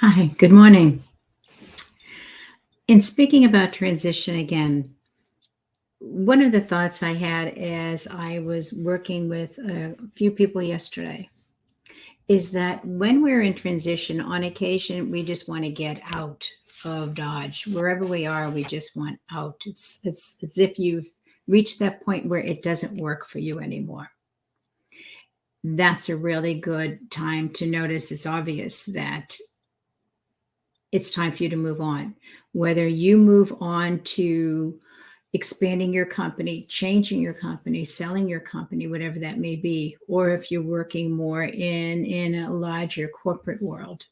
Hi, good morning. In speaking about transition again, one of the thoughts I had as I was working with a few people yesterday is that when we're in transition, on occasion, we just want to get out of Dodge. Wherever we are, we just want out. It's as if you've reached that point where it doesn't work for you anymore. That's a really good time to notice. It's obvious that it's time for you to move on. Whether you move on to expanding your company, changing your company, selling your company, whatever that may be, or if you're working more in a larger corporate world,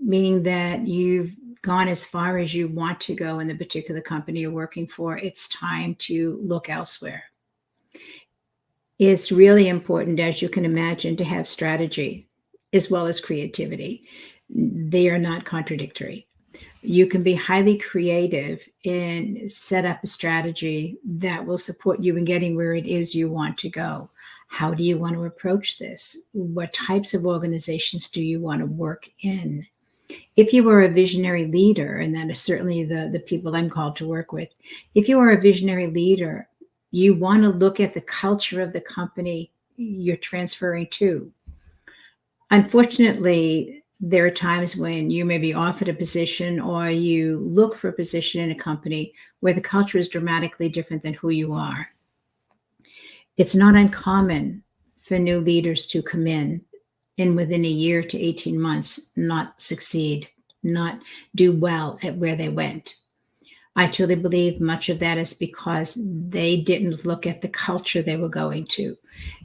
meaning that you've gone as far as you want to go in the particular company you're working for, it's time to look elsewhere. It's really important, as you can imagine, to have strategy as well as creativity. They are not contradictory. You can be highly creative and set up a strategy that will support you in getting where it is you want to go. How do you want to approach this? What types of organizations do you want to work in? If you are a visionary leader, and that is certainly the people I'm called to work with, if you are a visionary leader, you want to look at the culture of the company you're transferring to. Unfortunately, there are times when you may be offered a position or you look for a position in a company where the culture is dramatically different than who you are. It's not uncommon for new leaders to come in and within a year to 18 months not succeed, not do well at where they went. I truly believe much of that is because they didn't look at the culture they were going to.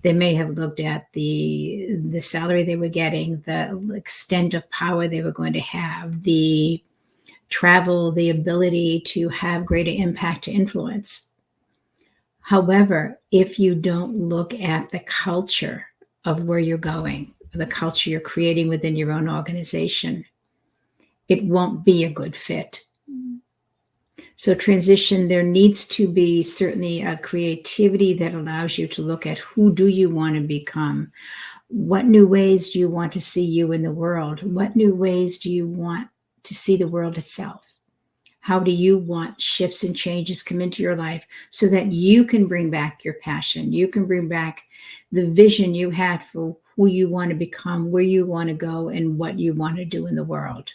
They may have looked at the salary they were getting, the extent of power they were going to have, the travel, the ability to have greater impact to influence. However, if you don't look at the culture of where you're going, the culture you're creating within your own organization, it won't be a good fit. So transition, there needs to be certainly a creativity that allows you to look at who do you want to become? What new ways do you want to see you in the world? What new ways do you want to see the world itself? How do you want shifts and changes come into your life so that you can bring back your passion? You can bring back the vision you had for who you want to become, where you want to go, and what you want to do in the world.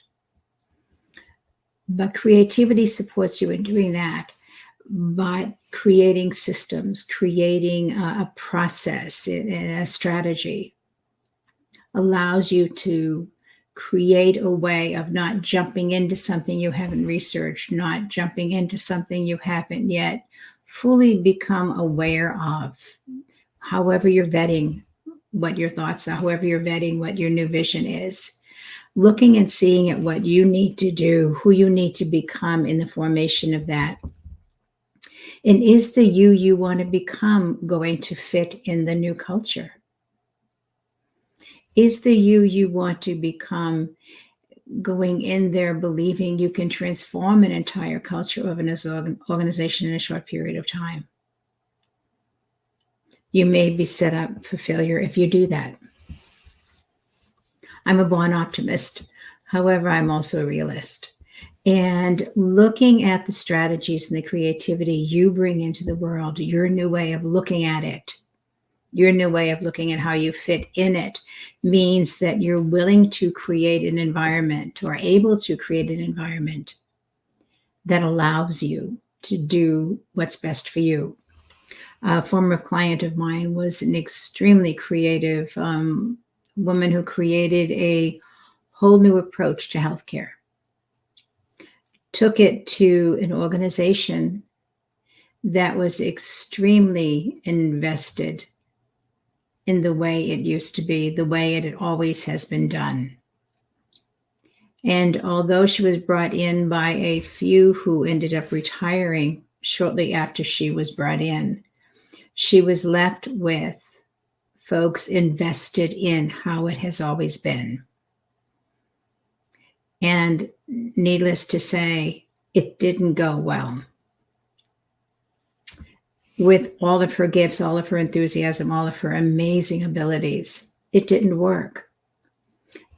But creativity supports you in doing that by creating systems, creating a process, a strategy, allows you to create a way of not jumping into something you haven't researched, not jumping into something you haven't yet fully become aware of. However, you're vetting what your thoughts are, however, you're vetting what your new vision is, looking and seeing at what you need to do, who you need to become in the formation of that. And is the you want to become going to fit in the new culture? Is the you want to become going in there believing you can transform an entire culture of an organization in a short period of time? You may be set up for failure if you do that. I'm a born optimist. However, I'm also a realist. And looking at the strategies and the creativity you bring into the world, your new way of looking at it, your new way of looking at how you fit in it, means that you're willing to create an environment or able to create an environment that allows you to do what's best for you. A former client of mine was an extremely creative woman who created a whole new approach to healthcare, took it to an organization that was extremely invested in the way it used to be, the way it always has been done. And although she was brought in by a few who ended up retiring shortly after she was brought in, she was left with folks invested in how it has always been. And needless to say, it didn't go well. With all of her gifts, all of her enthusiasm, all of her amazing abilities, it didn't work.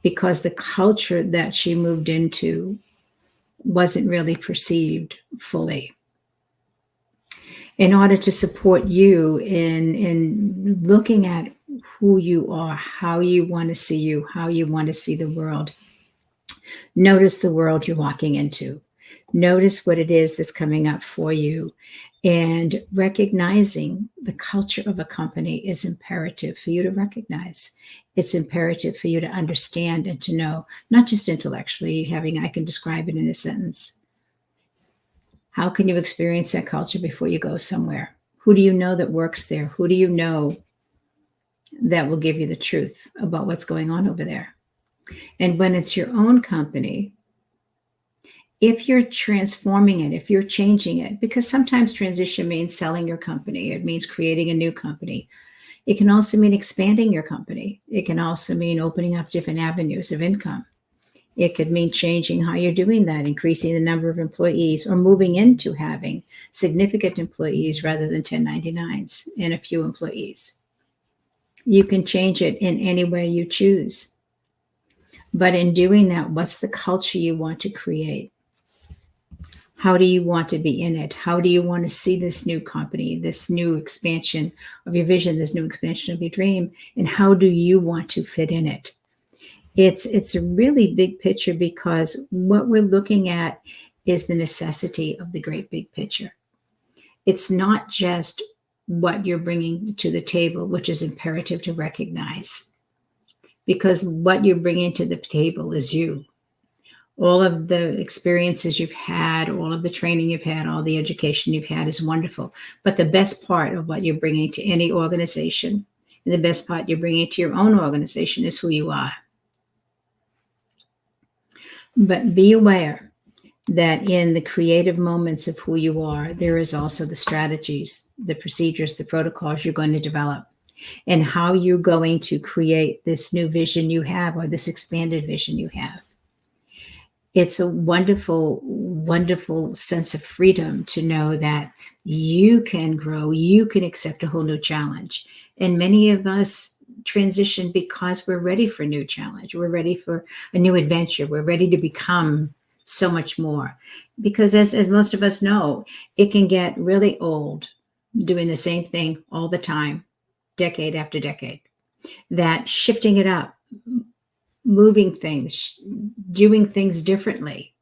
because the culture that she moved into wasn't really perceived fully. In order to support you in looking at who you are, how you want to see you, how you want to see the world, notice the world you're walking into. Notice what it is that's coming up for you. And recognizing the culture of a company is imperative for you to recognize. It's imperative for you to understand and to know, not just intellectually, I can describe it in a sentence. How can you experience that culture before you go somewhere? Who do you know that works there? Who do you know that will give you the truth about what's going on over there? And when it's your own company, if you're transforming it, if you're changing it, because sometimes transition means selling your company, it means creating a new company. It can also mean expanding your company. It can also mean opening up different avenues of income. It could mean changing how you're doing that, increasing the number of employees, or moving into having significant employees rather than 1099s and a few employees. You can change it in any way you choose. But in doing that, what's the culture you want to create? How do you want to be in it? How do you want to see this new company, this new expansion of your vision, this new expansion of your dream? And how do you want to fit in it? It's a really big picture, because what we're looking at is the necessity of the great big picture. It's not just what you're bringing to the table, which is imperative to recognize, because what you're bringing to the table is you. All of the experiences you've had, all of the training you've had, all the education you've had is wonderful. But the best part of what you're bringing to any organization, and the best part you're bringing to your own organization, is who you are. But be aware that in the creative moments of who you are, there is also the strategies, the procedures, the protocols you're going to develop, and how you're going to create this new vision you have, or this expanded vision you have. It's a wonderful, wonderful sense of freedom to know that you can grow, you can accept a whole new challenge. And many of us transition because we're ready for a new challenge. We're ready for a new adventure. We're ready to become so much more. Because as most of us know, it can get really old doing the same thing all the time, decade after decade. That shifting it up, moving things, doing things differently,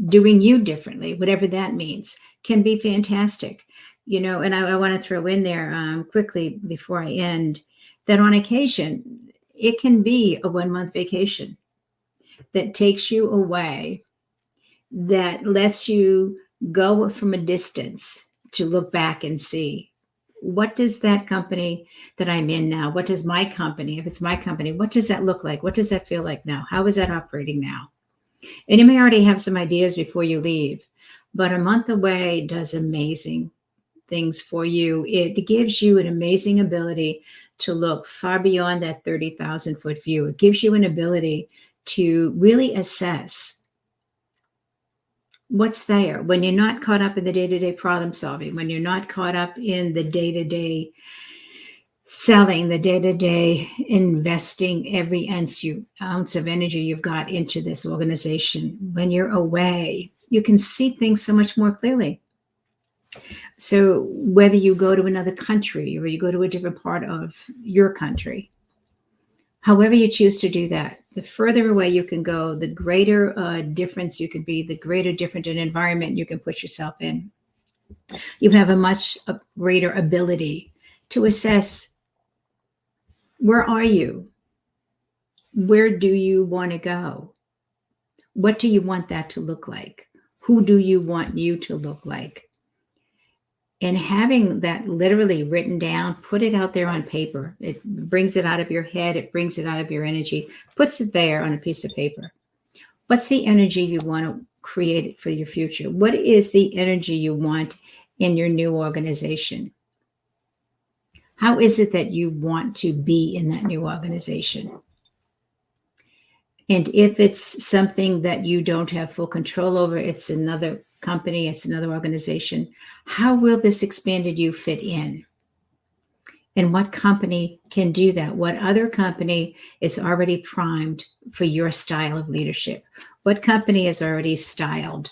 doing you differently, whatever that means, can be fantastic. And I want to throw in there quickly before I end, that on occasion, it can be a 1-month vacation that takes you away, that lets you go from a distance to look back and see, what does that company that I'm in now, what does my company, if it's my company, what does that look like? What does that feel like now? How is that operating now? And you may already have some ideas before you leave, but a month away does amazing things for you. It gives you an amazing ability to look far beyond that 30,000 foot view. It gives you an ability to really assess what's there when you're not caught up in the day-to-day problem solving, when you're not caught up in the day-to-day selling, the day-to-day investing every ounce of energy you've got into this organization. When you're away, you can see things so much more clearly. So whether you go to another country or you go to a different part of your country, however you choose to do that, the further away you can go, the greater difference you can be, the greater different an environment you can put yourself in. You have a much greater ability to assess, where are you? Where do you want to go? What do you want that to look like? Who do you want you to look like? And having that literally written down, put it out there on paper. It brings it out of your head. It brings it out of your energy, puts it there on a piece of paper. What's the energy you want to create for your future? What is the energy you want in your new organization? How is it that you want to be in that new organization? And if it's something that you don't have full control over, it's another company, it's another organization, how will this expanded you fit in? And what company can do that? What other company is already primed for your style of leadership? What company is already styled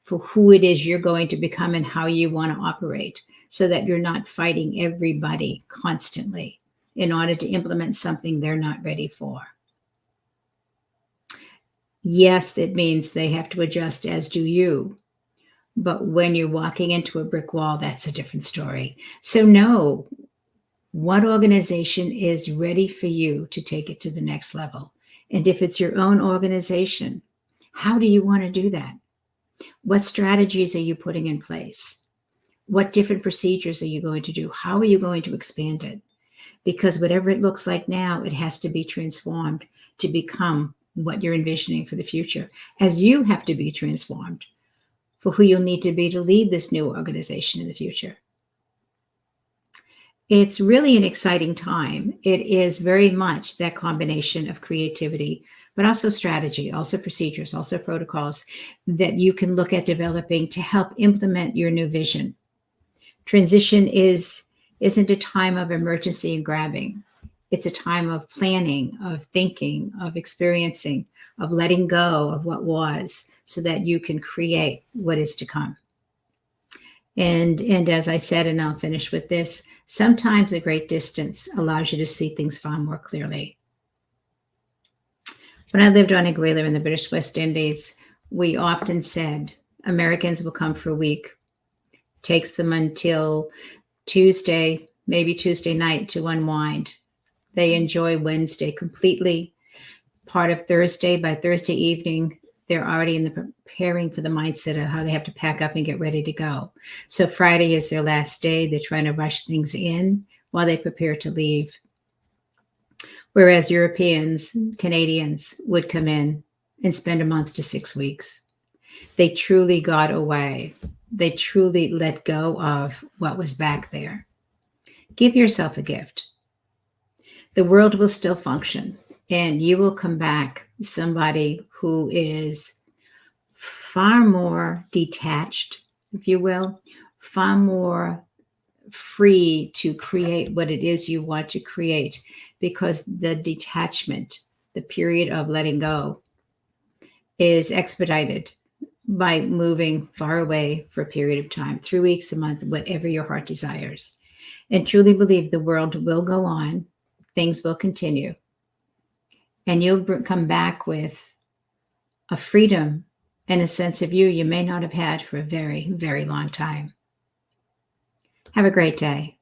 for who it is you're going to become and how you want to operate, so that you're not fighting everybody constantly in order to implement something they're not ready for? Yes, that means they have to adjust, as do you. But when you're walking into a brick wall, that's a different story. So, know what organization is ready for you to take it to the next level. And if it's your own organization, how do you want to do that? What strategies are you putting in place? What different procedures are you going to do? How are you going to expand it? Because whatever it looks like now, it has to be transformed to become what you're envisioning for the future, as you have to be transformed for who you'll need to be to lead this new organization in the future. It's really an exciting time. It is very much that combination of creativity, but also strategy, also procedures, also protocols that you can look at developing to help implement your new vision. Transition isn't a time of emergency and grabbing. It's a time of planning, of thinking, of experiencing, of letting go of what was, so that you can create what is to come. And as I said, and I'll finish with this, sometimes a great distance allows you to see things far more clearly. When I lived on Anguilla in the British West Indies, we often said Americans will come for a week. Takes them until Tuesday, maybe Tuesday night, to unwind. They enjoy Wednesday completely. Part of Thursday, by Thursday evening, they're already in the preparing for the mindset of how they have to pack up and get ready to go. So Friday is their last day. They're trying to rush things in while they prepare to leave. Whereas Europeans, Canadians would come in and spend a month to 6 weeks. They truly got away. They truly let go of what was back there. Give yourself a gift. The world will still function, and you will come back somebody who is far more detached, if you will, far more free to create what it is you want to create, because the detachment, the period of letting go, is expedited by moving far away for a period of time, 3 weeks, a month, whatever your heart desires. And truly believe the world will go on, things will continue, and you'll come back with a freedom and a sense of you may not have had for a very, very long time. Have a great day.